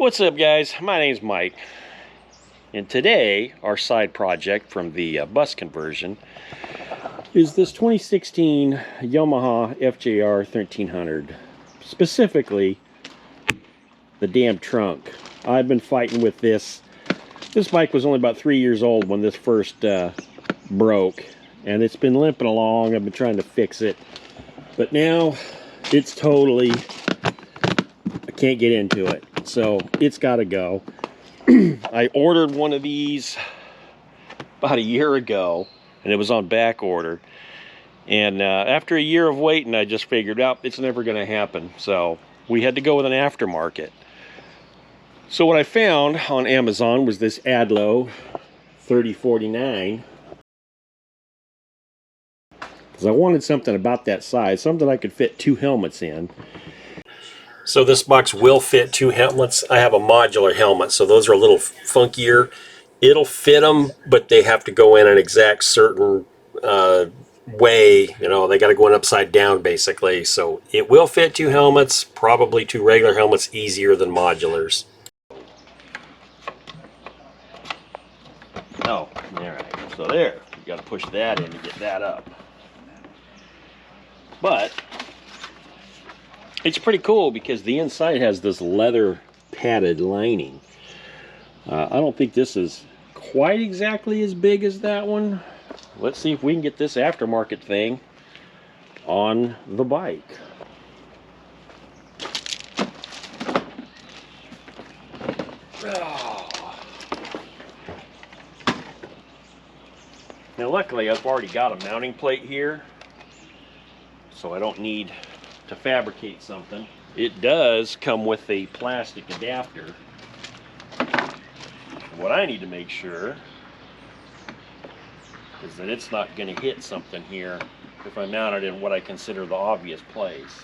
What's up, guys? My name's Mike, and today our side project from the bus conversion is this 2016 Yamaha FJR1300, specifically the damn trunk. I've been fighting with this. This bike was only about 3 years old when this first broke, and it's been limping along. I've been trying to fix it, but now it's totally, I can't get into it. So it's got to go. I ordered one of these about a year ago, and it was on back order. And after a year of waiting, I just figured out it's never going to happen. So we had to go with an aftermarket. So what I found on Amazon was this Adlo 3049. Because I wanted something about that size, something I could fit 2 helmets in. So this box will fit 2 helmets. I have a modular helmet, so those are a little funkier. It'll fit them, but they have to go in an exact certain way. You know, they got to go in upside down, basically. So it will fit 2 helmets, probably 2 regular helmets, easier than modulars. Oh, all right. So there, you got to push that in to get that up. But it's pretty cool because the inside has this leather padded lining. I don't think this is quite exactly as big as that one. Let's see if we can get this aftermarket thing on the bike. Oh. Now luckily I've already got a mounting plate here, so I don't need to fabricate something. It does come with a plastic adapter. What I need to make sure is that it's not going to hit something here if I mount it in what I consider the obvious place.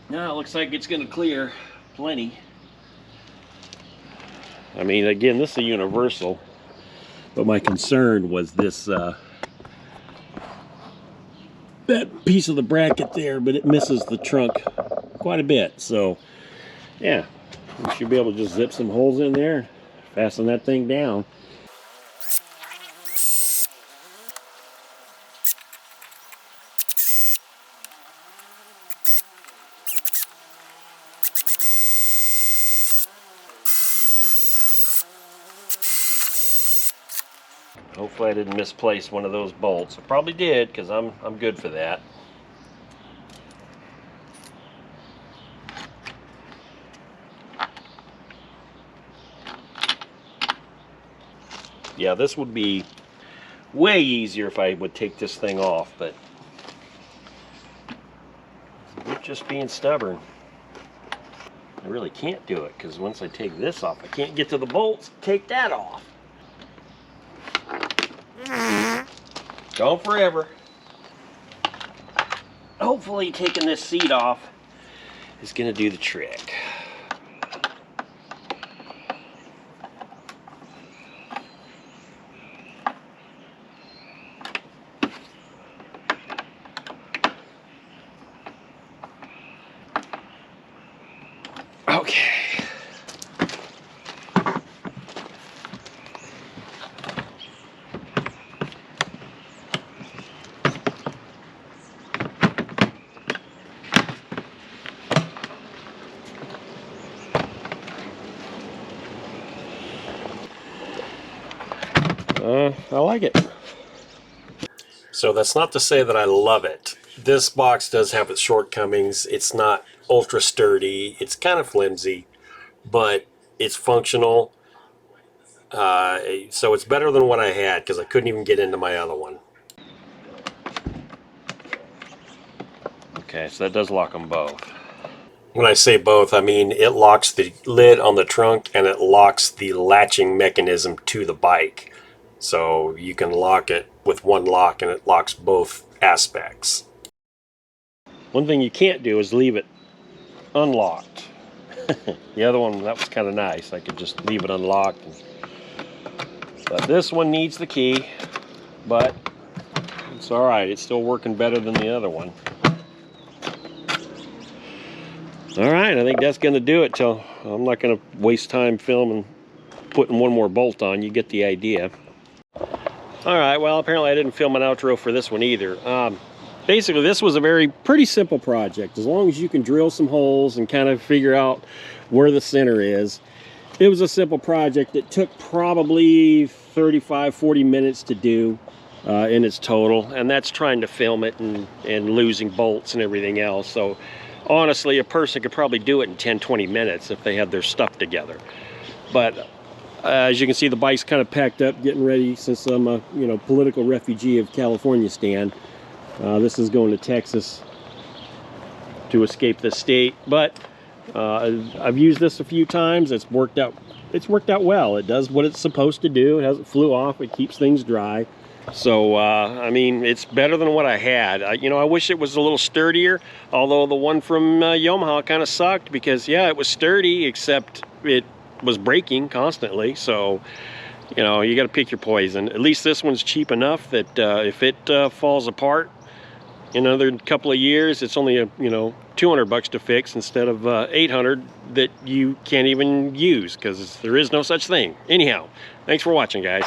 Now it looks like it's going to clear plenty. I mean, again, this is a universal, but my concern was this that piece of the bracket there, but it misses the trunk quite a bit. So yeah, we should be able to just zip some holes in there, fasten that thing down. Hopefully I didn't misplace one of those bolts. I probably did, because I'm good for that. Yeah, this would be way easier if I would take this thing off, but I'm just being stubborn. I really can't do it, because once I take this off, I can't get to the bolts, take that off. Going forever. Hopefully taking this seat off is going to do the trick. Okay. I like it. So that's not to say that I love it. This box does have its shortcomings. It's not ultra sturdy. It's kind of flimsy, but it's functional. So it's better than what I had, because I couldn't even get into my other one. Okay, so that does lock them both. When I say both, I mean it locks the lid on the trunk and it locks the latching mechanism to the bike. So you can lock it with one lock and it locks both aspects. One thing you can't do is leave it unlocked. The other one, that was kind of nice. I could just leave it unlocked. But this one needs the key, but it's all right. It's still working better than the other one. All right, I think that's going to do it. Till I'm not going to waste time filming, putting one more bolt on. You get the idea. All right, well, apparently I didn't film an outro for this one either. Basically, this was a pretty simple project. As long as you can drill some holes and kind of figure out where the center is. It was a simple project. It took probably 35-40 minutes to do in its total, and that's trying to film it and losing bolts and everything else. So honestly, a person could probably do it in 10-20 minutes if they had their stuff together. But as you can see, the bike's kind of packed up, getting ready, since I'm a political refugee of California stand. This is going to Texas to escape the state, but I've used this a few times. It's worked out well. It does what it's supposed to do. It hasn't flew off. It keeps things dry. So I mean, it's better than what I had. I wish it was a little sturdier, although the one from Yamaha kind of sucked, because yeah, it was sturdy, except it was breaking constantly. So you got to pick your poison. At least this one's cheap enough that if it falls apart in another couple of years, it's only $200 to fix instead of $800 that you can't even use, because there is no such thing. Anyhow, thanks for watching, guys.